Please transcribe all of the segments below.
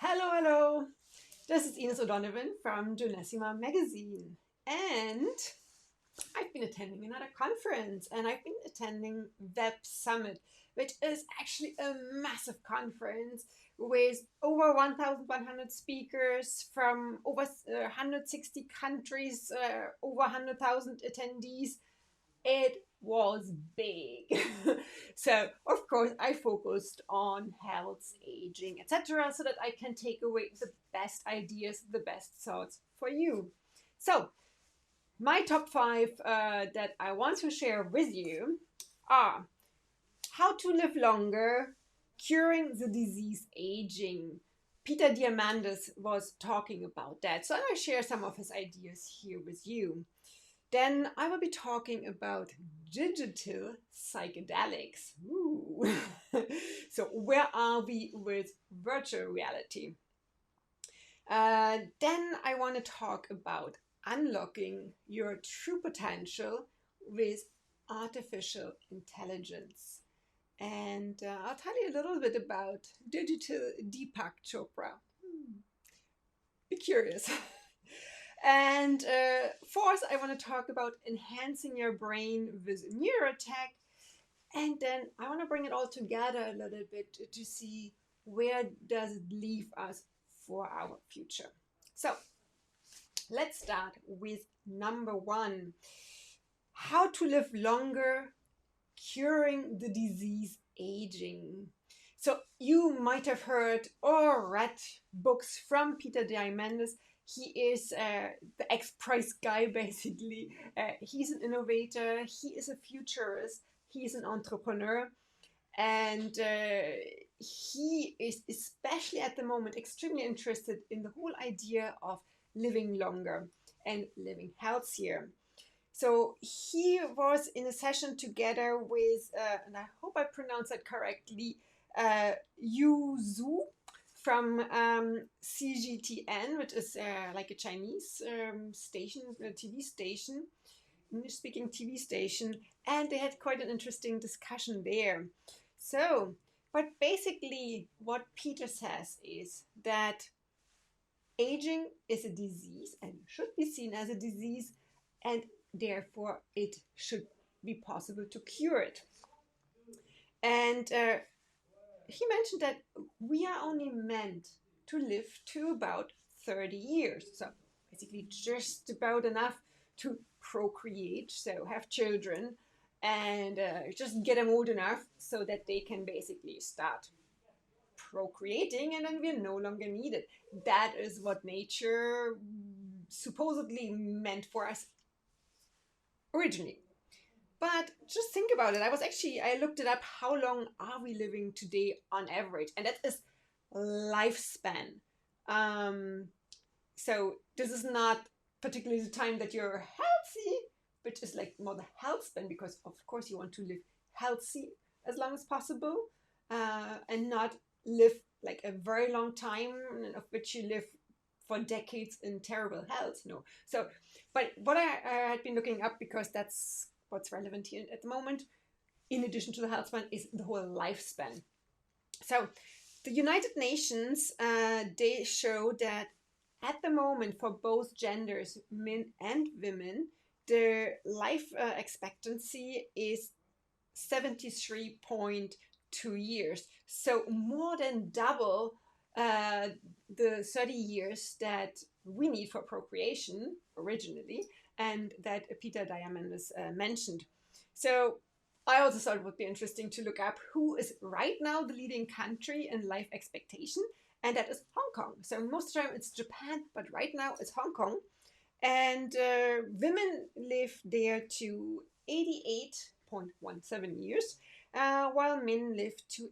Hello, hello. This is Ines O'Donovan from Journalissima magazine. And I've been attending another conference and I've been attending Web Summit, which is actually a massive conference with over 1,100 speakers from over 160 countries, over 100,000 attendees. It was big. So, of course, I focused on health, aging, etc., so that I can take away the best ideas, the best thoughts for you. So, my top five that I want to share with you are how to live longer, curing the disease aging. Peter Diamandis was talking about that. So, I'm going to share some of his ideas here with you. Then I will be talking about digital psychedelics. Ooh. So where are we with virtual reality? Then I want to talk about unlocking your true potential with artificial intelligence. And I'll tell you a little bit about digital Deepak Chopra. Be curious. And fourth, I want to talk about enhancing your brain with neurotech. And then I want to bring it all together a little bit to see where does it leave us for our future. So let's start with number one, how to live longer, curing the disease aging. So you might have heard or read books from Peter Diamandis. He is the ex-prize guy, basically. He's an innovator. He is a futurist. He's an entrepreneur. And he is, especially at the moment, extremely interested in the whole idea of living longer and living healthier. So he was in a session together with, and I hope I pronounced that correctly, Yu Zhu from CGTN, which is like a Chinese station, a TV station, English-speaking TV station, and they had quite an interesting discussion there. So, but basically what Peter says is that aging is a disease and should be seen as a disease, and therefore it should be possible to cure it. And he mentioned that we are only meant to live to about 30 years. So basically just about enough to procreate, so have children, and just get them old enough so that they can basically start procreating, and then we're no longer needed. That is what nature supposedly meant for us originally. But just think about it. I looked it up. How long are we living today on average? And that is lifespan. So this is not particularly the time that you're healthy, but just like more the health span, because of course you want to live healthy as long as possible, and not live like a very long time of which you live for decades in terrible health. No. So, but what I had been looking up, because that's what's relevant here at the moment, in addition to the health span, is the whole lifespan. So the United Nations, they show that at the moment for both genders, men and women, the life expectancy is 73.2 years. So more than double the 30 years that we need for procreation originally, and that Peter Diamandis mentioned. So I also thought it would be interesting to look up who is right now the leading country in life expectation, and that is Hong Kong. So most of the time it's Japan, but right now it's Hong Kong. And women live there to 88.17 years, while men live to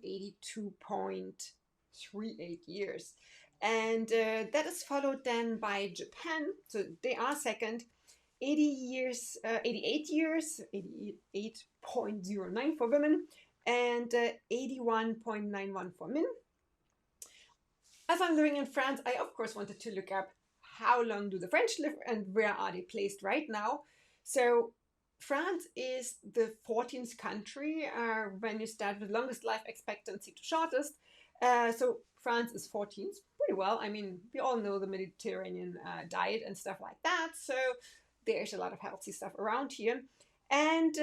82.38 years. And that is followed then by Japan. So they are second, 88 years, 88.09 for women, and 81.91 for men. As I'm living in France, I of course wanted to look up how long do the French live and where are they placed right now. So France is the 14th country when you start with longest life expectancy to shortest. So France is 14th, pretty well. I mean, we all know the Mediterranean diet and stuff like that. So there's a lot of healthy stuff around here. And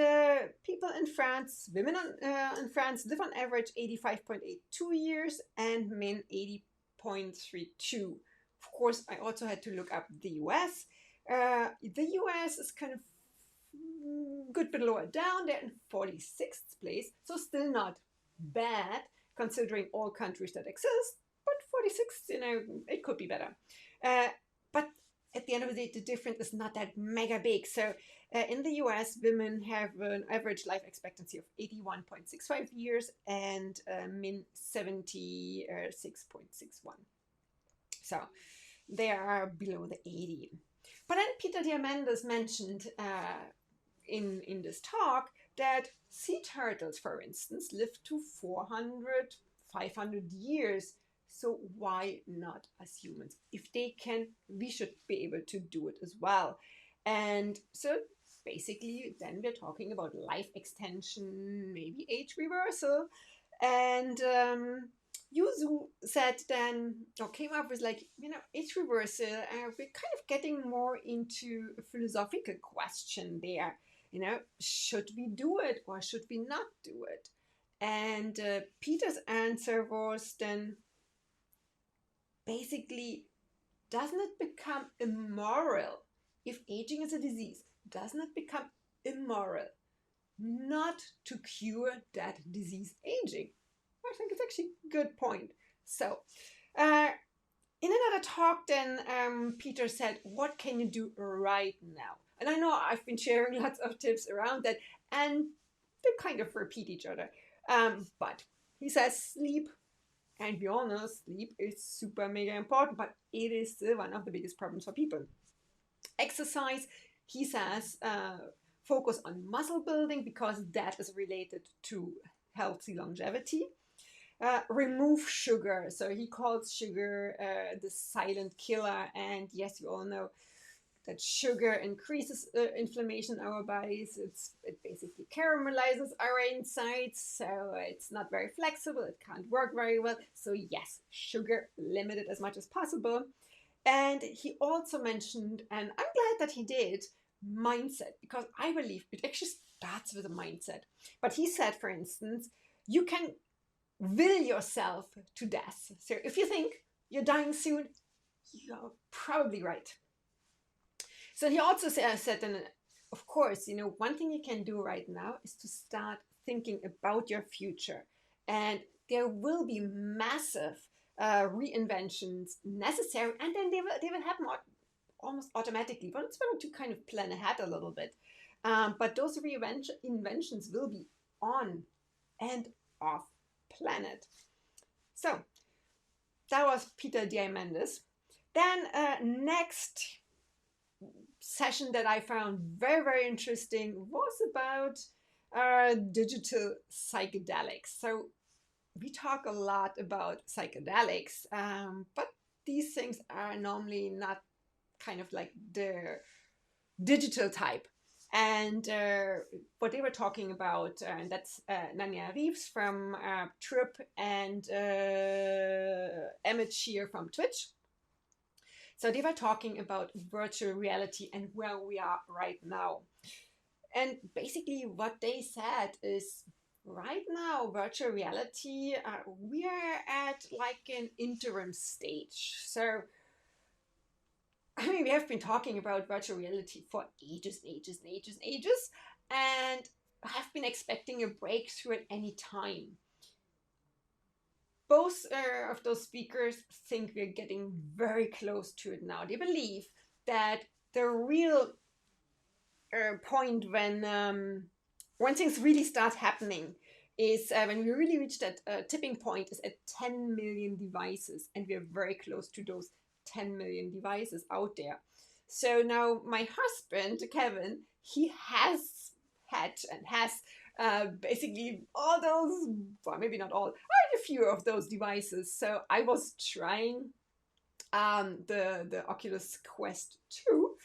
people in France, women in France live on average 85.82 years and men 80.32. Of course, I also had to look up the US. The US is kind of good bit lower down. They're in 46th place, so still not bad considering all countries that exist. But 46th, it could be better. But at the end of the day, the difference is not that mega big. So in the US, women have an average life expectancy of 81.65 years and men 76.61. So they are below the 80. But then Peter Diamandis mentioned in this talk that sea turtles, for instance, live to 400, 500 years. So why not as humans? If they can, we should be able to do it as well. And so basically, then we're talking about life extension, maybe age reversal. And Yuzu said then, or came up with age reversal. We're kind of getting more into a philosophical question there. Should we do it or should we not do it? And Peter's answer was then, basically, doesn't it become immoral if aging is a disease? Doesn't it become immoral not to cure that disease, aging? I think it's actually a good point. So, in another talk, then Peter said, "What can you do right now?" And I know I've been sharing lots of tips around that, and they kind of repeat each other. But he says, sleep. And we all know sleep is super mega important, but it is still one of the biggest problems for people. Exercise, he says, focus on muscle building because that is related to healthy longevity. Remove sugar. So he calls sugar the silent killer. And yes, you all know that sugar increases inflammation in our bodies. It basically caramelizes our insides, so it's not very flexible. It can't work very well. So yes, sugar limited as much as possible. And he also mentioned, and I'm glad that he did, mindset, because I believe it actually starts with a mindset. But he said, for instance, you can will yourself to death. So if you think you're dying soon, you're probably right. So he also said, and of course, one thing you can do right now is to start thinking about your future. And there will be massive reinventions necessary, and then they will happen almost automatically. But it's better to kind of plan ahead a little bit. But those reinventions will be on and off planet. So that was Peter Diamandis. Then next session that I found very, very interesting was about digital psychedelics. So we talk a lot about psychedelics, but these things are normally not kind of like the digital type. And what they were talking about, and that's Nanea Reeves from Tripp and Emmett Shear from Twitch. So they were talking about virtual reality and where we are right now. And basically what they said is, right now, virtual reality, we are at like an interim stage. So, I mean, we have been talking about virtual reality for ages, and have been expecting a breakthrough at any time. Both of those speakers think we're getting very close to it now. They believe that the real point when things really start happening is when we really reach that tipping point is at 10 million devices, and we're very close to those 10 million devices out there. So now my husband, Kevin, he has had and has basically all those, well, maybe not all, a few of those devices. So I was trying the Oculus Quest 2,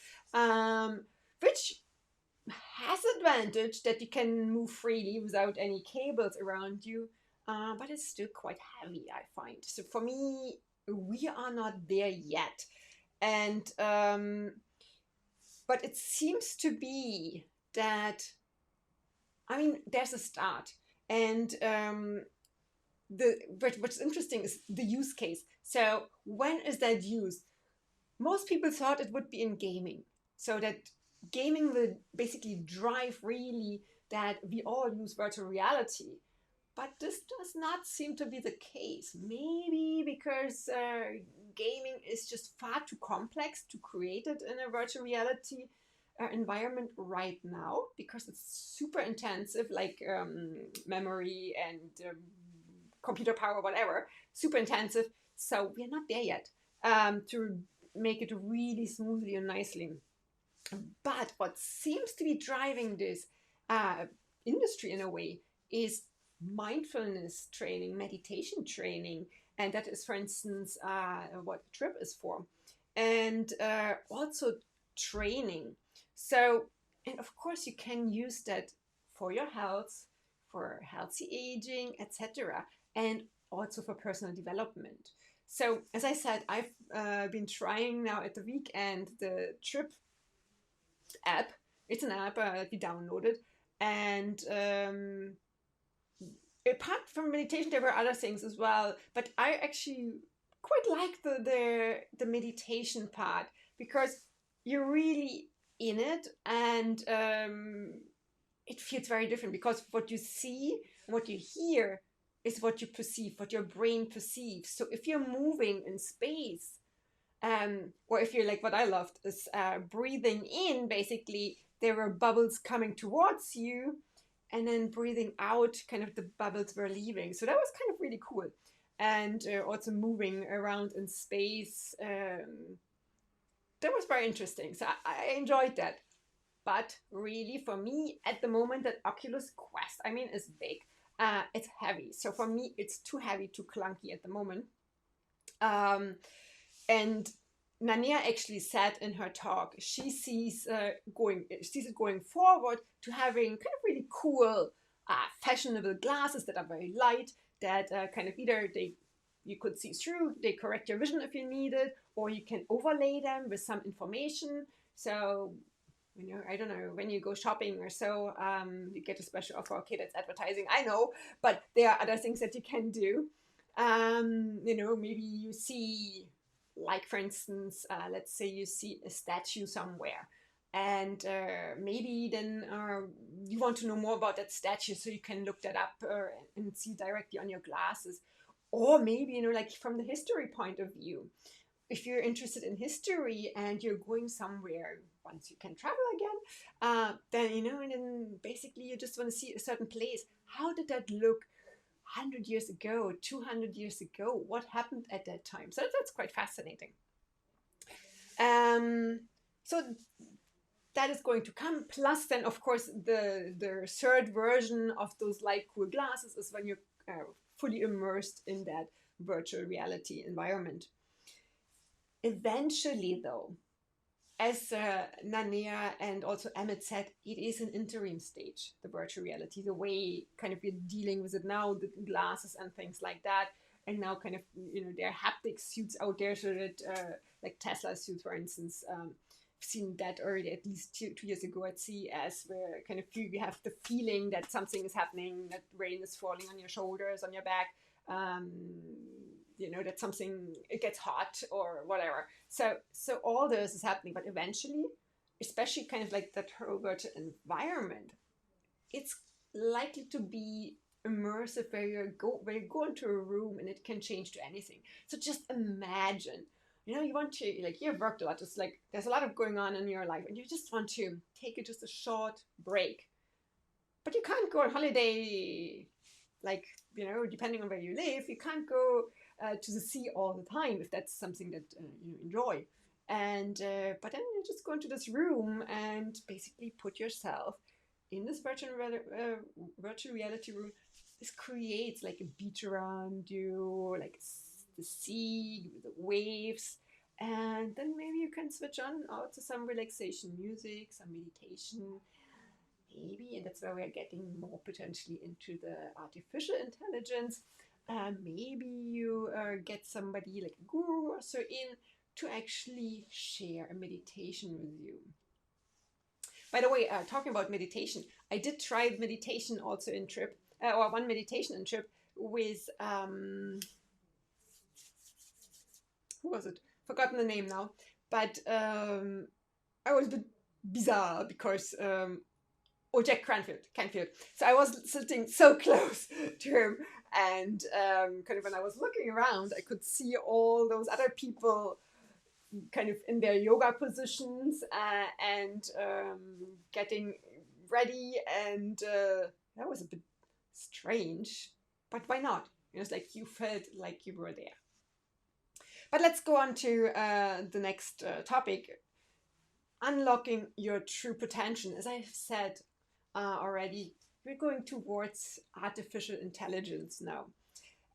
which has advantage that you can move freely without any cables around you, but it's still quite heavy, I find. So for me, we are not there yet. And but it seems to be that, I mean, there's a start. And what's interesting is the use case. So when is that used? Most people thought it would be in gaming. So that gaming will basically drive really that we all use virtual reality. But this does not seem to be the case. Maybe because gaming is just far too complex to create it in a virtual reality environment right now, because it's super intensive, like memory and computer power, whatever, super intensive. So we're not there yet to make it really smoothly and nicely. But what seems to be driving this industry in a way is mindfulness training, meditation training. And that is, for instance, what Tripp is for. And also training. So, and of course, you can use that for your health, for healthy aging, etc., and also for personal development. So, as I said, I've been trying now at the weekend the Tripp app. It's an app that we downloaded, and apart from meditation, there were other things as well. But I actually quite like the meditation part, because you're really in it, and it feels very different, because what you see, what you hear, is what you perceive, what your brain perceives. So if you're moving in space, or if you're like, what I loved is breathing in, basically there were bubbles coming towards you, and then breathing out, kind of the bubbles were leaving. So that was kind of really cool. And also moving around in space, that was very interesting. So I enjoyed that. But really, for me, at the moment, that Oculus Quest, I mean, is big. It's heavy. So for me, it's too heavy, too clunky at the moment. And Nanea actually said in her talk, she sees it going forward to having kind of really cool, fashionable glasses that are very light, that kind of either you could see through, they correct your vision if you need it, or you can overlay them with some information. So, I don't know, when you go shopping or so, you get a special offer. Okay, that's advertising, I know, but there are other things that you can do. Maybe you see, like, for instance, let's say you see a statue somewhere, and maybe then you want to know more about that statue, so you can look that up and see directly on your glasses. Or maybe, like from the history point of view, if you're interested in history and you're going somewhere, once you can travel again, then, and then basically you just want to see a certain place. How did that look 100 years ago, 200 years ago? What happened at that time? So that's quite fascinating. So that is going to come. Plus, then, of course, the third version of those light cool glasses is when you're fully immersed in that virtual reality environment. Eventually, though, as Nanea and also Emmett said, it is an interim stage, the virtual reality, the way kind of we're dealing with it now, the glasses and things like that. And now kind of, there are haptic suits out there, so that, like Tesla suits, for instance, I've seen that already at least two years ago at CES, where kind of you have the feeling that something is happening, that rain is falling on your shoulders, on your back, that something, it gets hot or whatever. So all this is happening, but eventually, especially kind of like that whole virtual environment, it's likely to be immersive, where you go into a room and it can change to anything. So just imagine, you want to, like, you've worked a lot, just like there's a lot of going on in your life, and you just want to take it just a short break, but you can't go on holiday, like, depending on where you live, you can't go to the sea all the time if that's something that you enjoy. And but then you just go into this room and basically put yourself in this virtual reality room. This creates like a beach around you, like the sea, the waves, and then maybe you can switch on out to some relaxation music, some meditation, maybe, and that's where we're getting more potentially into the artificial intelligence. maybe you get somebody like a guru or so in to actually share a meditation with you. By the way, talking about meditation, I did try meditation also in Tripp, or one meditation in Tripp with, who was it? Forgotten the name now. But I was a bit bizarre because, Jack Canfield. So I was sitting so close to him. And kind of when I was looking around, I could see all those other people kind of in their yoga positions and getting ready, and that was a bit strange, but why not? It was like you felt like you were there. But let's go on to the next topic, unlocking your true potential. As I've said already, we're going towards artificial intelligence now.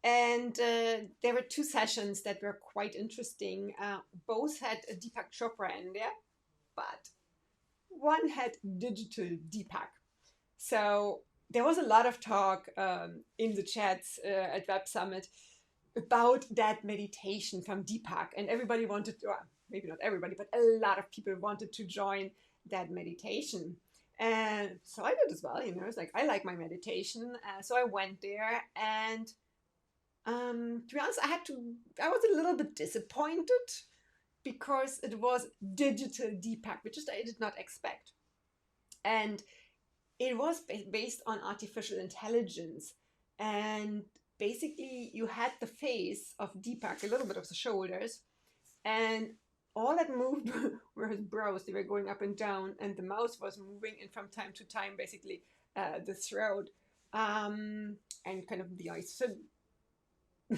And there were two sessions that were quite interesting. Both had a Deepak Chopra in there, but one had digital Deepak. So there was a lot of talk in the chats at Web Summit about that meditation from Deepak. And everybody wanted to, well, maybe not everybody, but a lot of people wanted to join that meditation. And so I did as well. You know, it's like, I like my meditation. So I went there, and to be honest, I was a little bit disappointed because it was digital Deepak, which I did not expect. And it was based on artificial intelligence. And basically, you had the face of Deepak, a little bit of the shoulders, and all that moved were his brows. They were going up and down, and the mouth was moving, and from time to time, basically, the throat and kind of the eyes. So a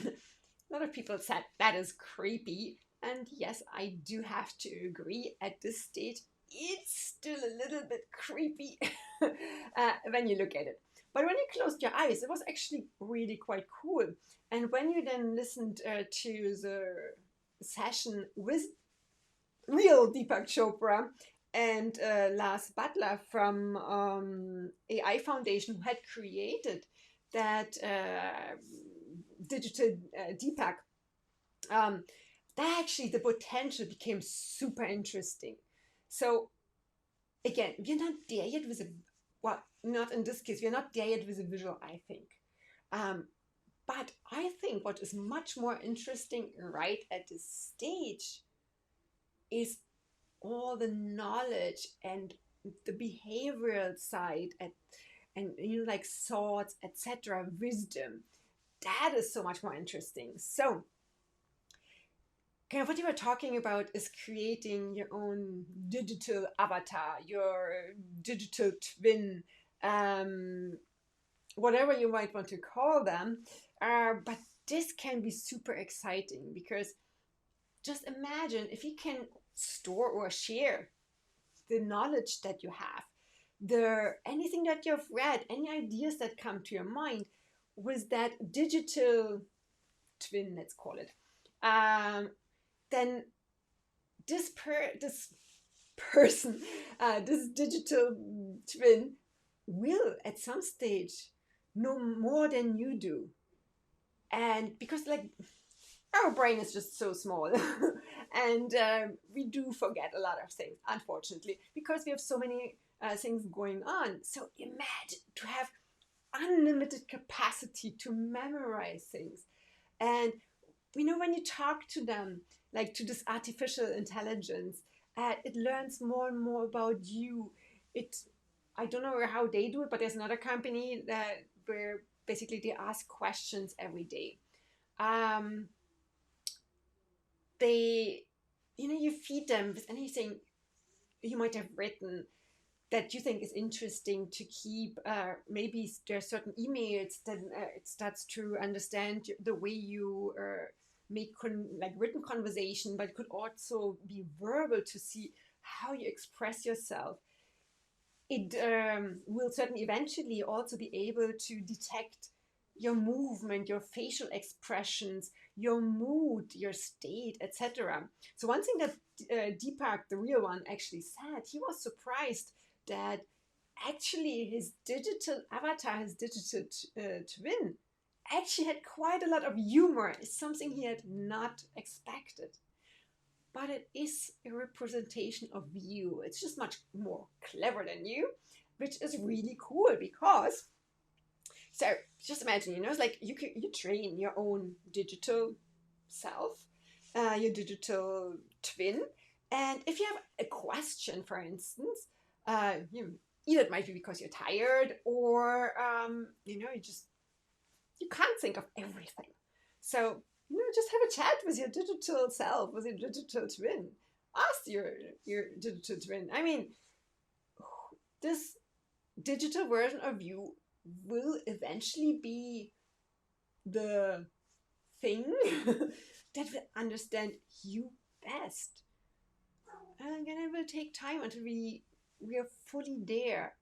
lot of people said that is creepy, and yes, I do have to agree. At this stage, it's still a little bit creepy when you look at it. But when you closed your eyes, it was actually really quite cool. And when you then listened to the session with real Deepak Chopra and Lars Buttler from AI Foundation, who had created that digital Deepak, that actually the potential became super interesting. So again, we're not there yet with a, well, not in this case, we're not there yet with a visual, I think. But I think what is much more interesting right at this stage is all the knowledge and the behavioral side and you know, like thoughts, etc., wisdom. That is so much more interesting. So kind of what you were talking about is creating your own digital avatar, your digital twin, whatever you might want to call them. But this can be super exciting because just imagine if you can store or share the knowledge that you have, anything that you've read, any ideas that come to your mind with that digital twin, let's call it. Then this person, this digital twin will at some stage know more than you do. And because like our brain is just so small and we do forget a lot of things, unfortunately, because we have so many things going on. So imagine to have unlimited capacity to memorize things. And you know, when you talk to them, like to this artificial intelligence, it learns more and more about you. I don't know how they do it, but there's another company where basically they ask questions every day. You feed them with anything you might have written that you think is interesting to keep. Maybe there are certain emails, then it starts to understand the way you make written conversation, but it could also be verbal to see how you express yourself. It will certainly eventually also be able to detect your movement, your facial expressions, your mood, your state, etc. So one thing that Deepak, the real one, actually said, he was surprised that actually his digital avatar, his digital twin, actually had quite a lot of humor. It's something he had not expected. But it is a representation of you. It's just much more clever than you, which is really cool because, so just imagine, it's like you train your own digital self, your digital twin. And if you have a question, for instance, either it might be because you're tired or, you can't think of everything. So, just have a chat with your digital self, with your digital twin. Ask your digital twin. I mean, this digital version of you will eventually be the thing that will understand you best. And again, it will take time until we are fully there.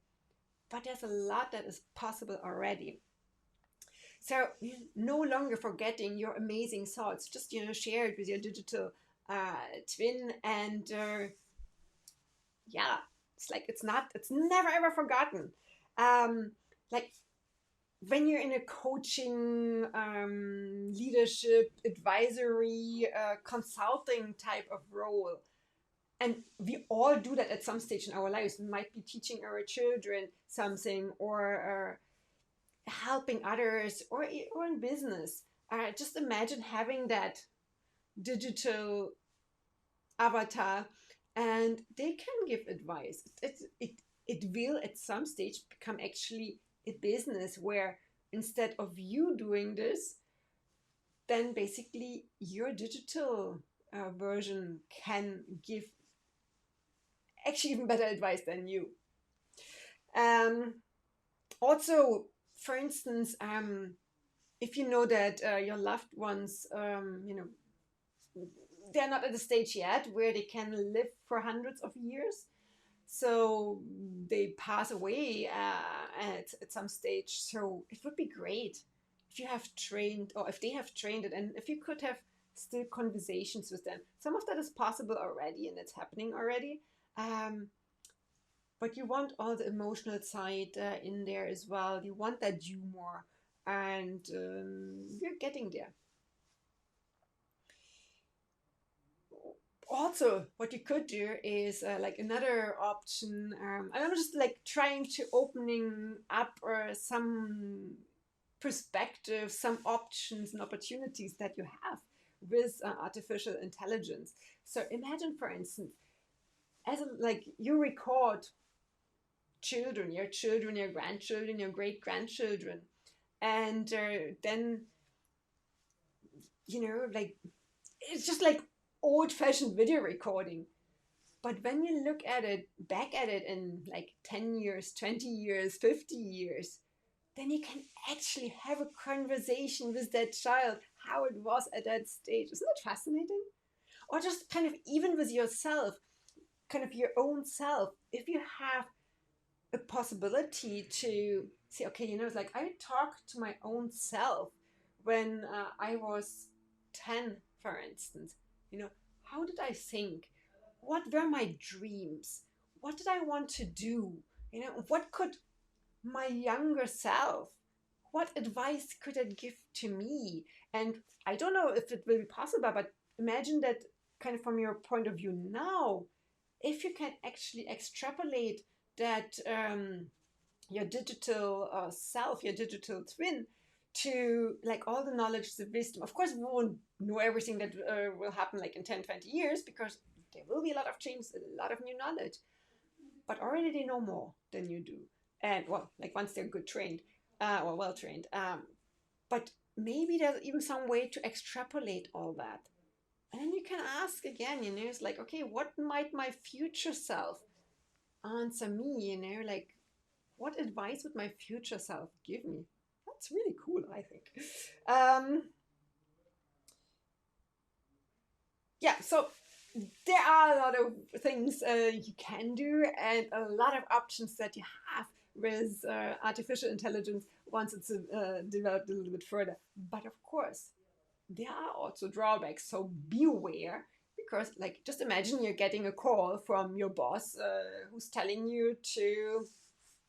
But there's a lot that is possible already. So you're no longer forgetting your amazing thoughts. Just share it with your digital twin, and it's like it's never ever forgotten. Like when you're in a coaching, leadership, advisory, consulting type of role, and we all do that at some stage in our lives. We might be teaching our children something, or helping others, or in business. Just imagine having that digital avatar, and they can give advice. It will at some stage become actually a business where instead of you doing this, then basically your digital version can give actually even better advice than you. Also, for instance, if you know that your loved ones, they're not at the stage yet where they can live for hundreds of years, so they pass away at some stage. So it would be great if you have trained, or if they have trained it, and if you could have still conversations with them. Some of that is possible already, and it's happening already. But you want all the emotional side in there as well. You want that humor, and you're getting there. Also, what you could do is like another option. I'm just like trying to opening up some perspectives, some options and opportunities that you have with artificial intelligence. So imagine, for instance, like you record children, your grandchildren, your great grandchildren, and then like it's just like old-fashioned video recording. But when you look at it, back at it in like 10 years, 20 years, 50 years, then you can actually have a conversation with that child, how it was at that stage. Isn't that fascinating? Or just kind of even with yourself, kind of your own self. If you have a possibility to say, okay, it's like I talked to my own self when I was 10, for instance. How did I think? What were my dreams? What did I want to do? What could my younger self, what advice could it give to me? And I don't know if it will be possible, but imagine that kind of from your point of view now, if you can actually extrapolate that your digital self, your digital twin, to like all the knowledge, the wisdom. Of course, we won't know everything that will happen like in 10, 20 years, because there will be a lot of change, a lot of new knowledge. But already they know more than you do. And well, like once they're good trained, or well trained. But maybe there's even some way to extrapolate all that. And then you can ask again, it's like, okay, what might my future self answer me? Like, what advice would my future self give me? That's really cool, I think. So there are a lot of things you can do, and a lot of options that you have with artificial intelligence once it's developed a little bit further. But of course, there are also drawbacks, so beware, because like just imagine you're getting a call from your boss who's telling you to,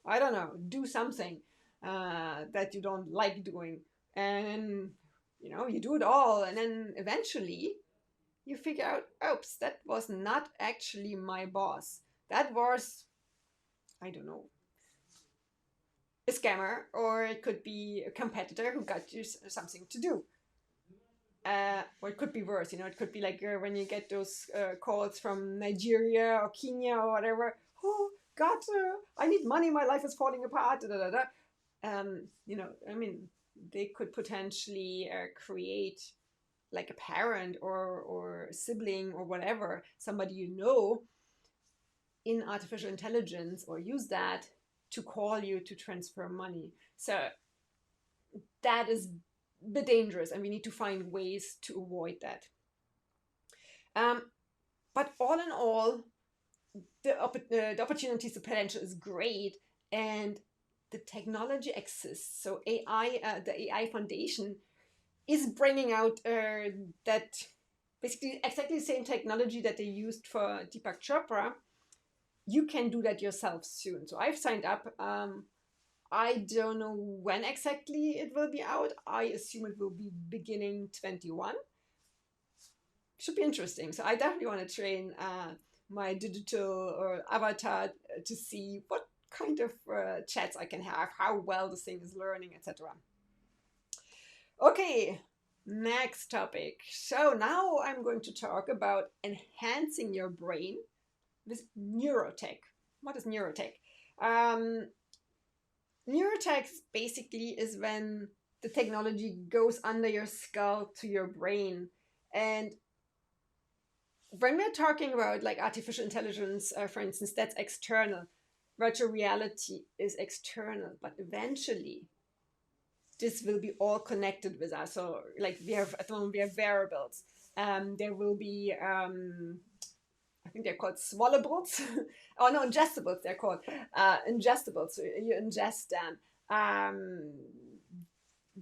I don't know, do something that you don't like doing, and you do it all, and then eventually you figure out, oops, that was not actually my boss. That was, I don't know, a scammer, or it could be a competitor who got you something to do. Or it could be worse, it could be like when you get those calls from Nigeria or Kenya or whatever. Oh God, I need money. My life is falling apart. Da, da, da, da. I mean, they could potentially create like a parent or a sibling or whatever, somebody in artificial intelligence, or use that to call you to transfer money. So that is a bit dangerous, and we need to find ways to avoid that. But all in all, the opportunities, the potential is great, and the technology exists. So AI, the AI Foundation is bringing out that basically exactly the same technology that they used for Deepak Chopra. You can do that yourself soon. So I've signed up. I don't know when exactly it will be out. I assume it will be beginning 21. Should be interesting. So I definitely want to train my digital or avatar to see what kind of chats I can have, how well this thing is learning, etc. Okay, next topic. So now I'm going to talk about enhancing your brain with neurotech. What is neurotech? Neurotech basically is when the technology goes under your skull to your brain. And when we're talking about like artificial intelligence, for instance, that's external. Virtual reality is external, but eventually this will be all connected with us. So like at the moment we have wearables. There will be I think they're called swallowables. Oh no, ingestibles they're called. Ingestibles. So you ingest them.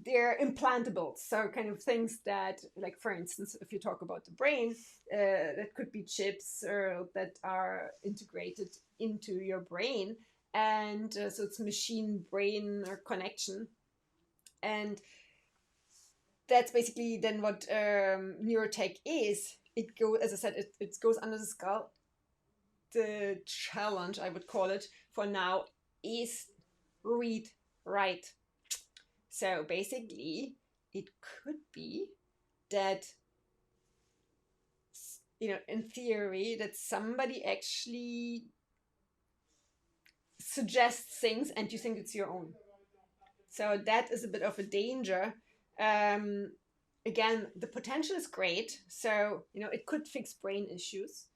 They're implantables. So kind of things that, like for instance, if you talk about the brain, that could be chips or that are integrated into your brain. And so it's machine brain or connection. And that's basically then what neurotech is. It goes, as I said, it goes under the skull. The challenge, I would call it, for now is read, write. So basically, it could be that, in theory, that somebody actually suggests things and you think it's your own. So that is a bit of a danger. Again, the potential is great. So, it could fix brain issues.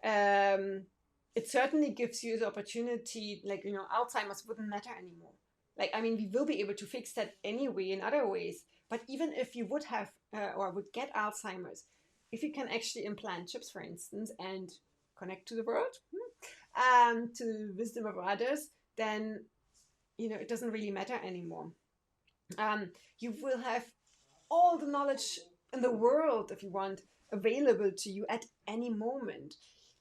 It certainly gives you the opportunity, like, Alzheimer's wouldn't matter anymore. Like, I mean, we will be able to fix that anyway in other ways. But even if you would have or would get Alzheimer's, if you can actually implant chips, for instance, and connect to the world, to the wisdom of others, then, it doesn't really matter anymore. You will have all the knowledge in the world, if you want, available to you at any moment.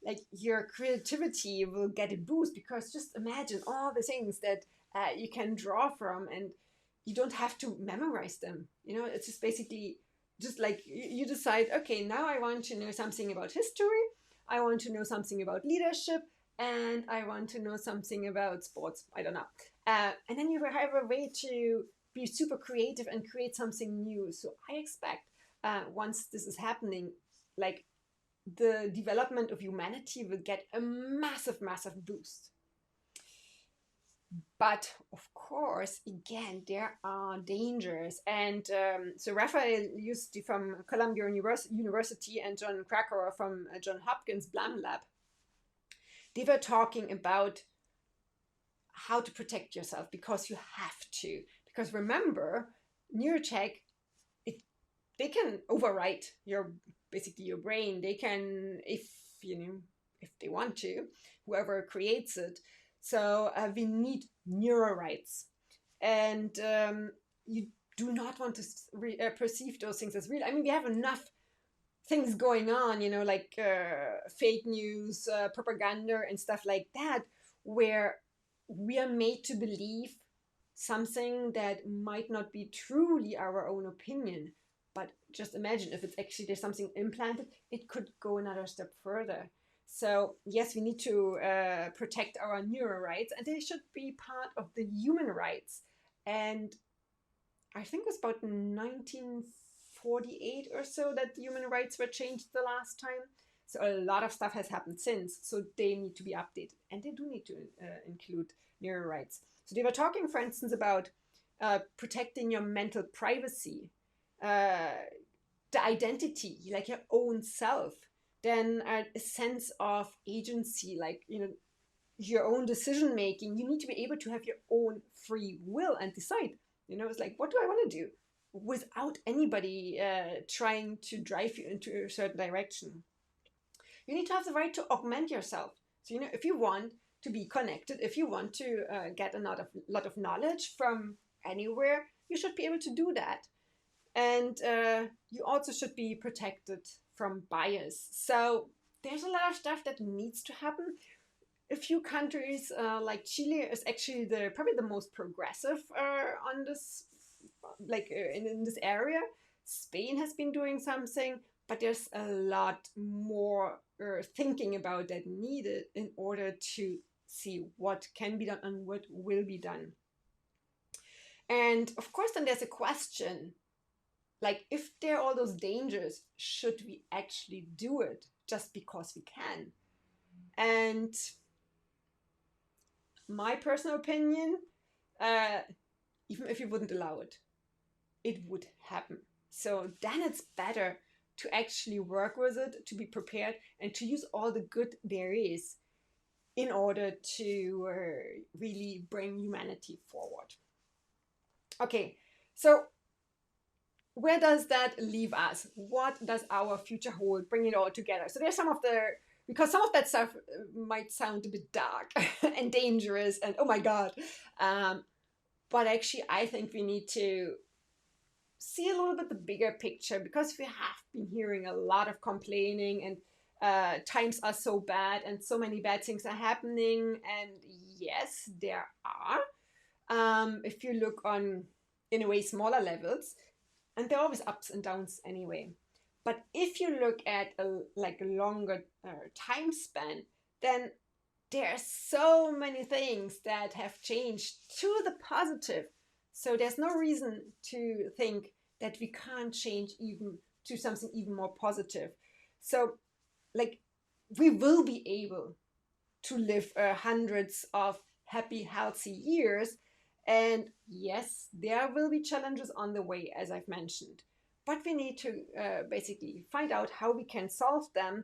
Like your creativity will get a boost, because just imagine all the things that you can draw from, and you don't have to memorize them. It's just basically just like you decide, okay, now I want to know something about history, I want to know something about leadership, and I want to know something about sports. I don't know. And then you have a way to be super creative and create something new. So I expect once this is happening, like the development of humanity will get a massive, massive boost. But of course, again, there are dangers. And so Rafael Yuste from Columbia University and John Krakauer from John Hopkins BLAM Lab, they were talking about how to protect yourself, because you have to. Because remember, neurotech, they can overwrite your brain. They can, if they want to, whoever creates it. So we need neurorights, and you do not want to perceive those things as real. I mean, we have enough things going on, like fake news, propaganda, and stuff like that, where we are made to believe something that might not be truly our own opinion. But just imagine if it's actually there's something implanted, it could go another step further. So yes, we need to protect our neural rights, and they should be part of the human rights. And I think it was about 1948 or so that the human rights were changed the last time. So a lot of stuff has happened since. So they need to be updated, and they do need to include neural rights. So they were talking, for instance, about protecting your mental privacy, the identity, like your own self, then a sense of agency, like, you know, your own decision making. You need to be able to have your own free will and decide, you know, it's like, what do I want to do without anybody trying to drive you into a certain direction. You need to have the right to augment yourself. So, you know, if you want to be connected, if you want to get a lot of knowledge from anywhere, you should be able to do that. And you also should be protected from bias. So there's a lot of stuff that needs to happen. A few countries like Chile is actually probably the most progressive on this, like in this area. Spain has been doing something, but there's a lot more thinking about that needed in order to see what can be done and what will be done. And of course, then there's a question, like, if there are all those dangers, should we actually do it just because we can? And my personal opinion, even if you wouldn't allow it, it would happen. So then it's better to actually work with it, to be prepared, and to use all the good there is in order to really bring humanity forward. Okay, so where does that leave us? What does our future hold? Bring it all together. So there's because some of that stuff might sound a bit dark and dangerous and oh my God. But actually, I think we need to see a little bit the bigger picture, because we have been hearing a lot of complaining and times are so bad and so many bad things are happening. And yes, there are. If you look on, in a way, smaller levels, and there are always ups and downs anyway. But if you look at a longer time span, then there are so many things that have changed to the positive. So there's no reason to think that we can't change even to something even more positive. So, like, we will be able to live hundreds of happy, healthy years. And yes, there will be challenges on the way, as I've mentioned. But we need to basically find out how we can solve them.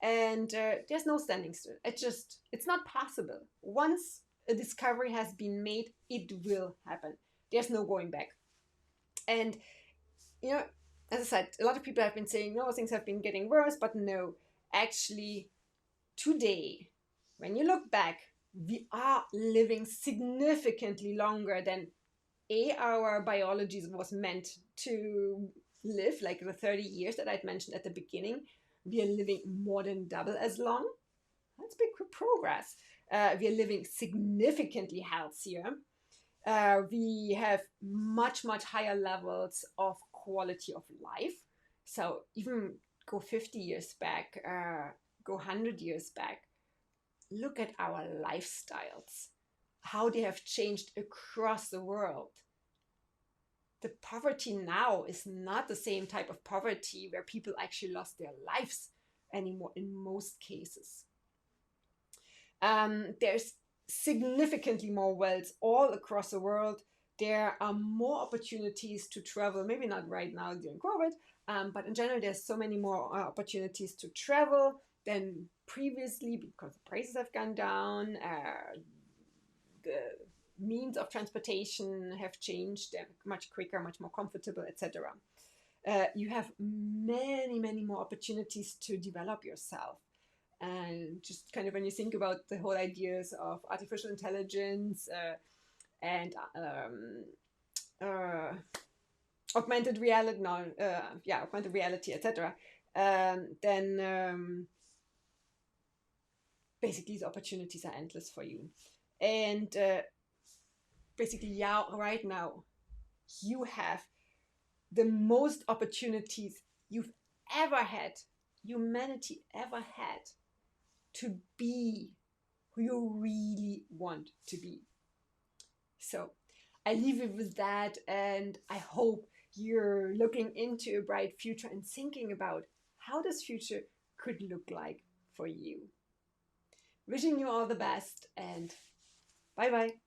And there's no standing still. It's not possible. Once a discovery has been made, it will happen. There's no going back. And, you know, as I said, a lot of people have been saying, no, things have been getting worse. But no, actually, today, when you look back, we are living significantly longer than our biology was meant to live, like the 30 years that I'd mentioned at the beginning. We are living more than double as long. That's big progress. We are living significantly healthier. We have much, much higher levels of quality of life. So even go 50 years back, go 100 years back, look at our lifestyles, how they have changed across the world. The poverty now is not the same type of poverty where people actually lost their lives anymore in most cases. There's significantly more wealth all across the world. There are more opportunities to travel, maybe not right now during COVID, but in general, there's so many more opportunities to travel than previously because the prices have gone down. The means of transportation have changed. They're much quicker, much more comfortable, etc. You have many, many more opportunities to develop yourself. And just kind of when you think about the whole ideas of artificial intelligence and augmented reality, augmented reality, etc., then basically the opportunities are endless for you. And basically, yeah, right now, you have the most opportunities you've ever had, humanity ever had, to be who you really want to be. So I leave it with that, and I hope you're looking into a bright future and thinking about how this future could look like for you. Wishing you all the best, and bye bye.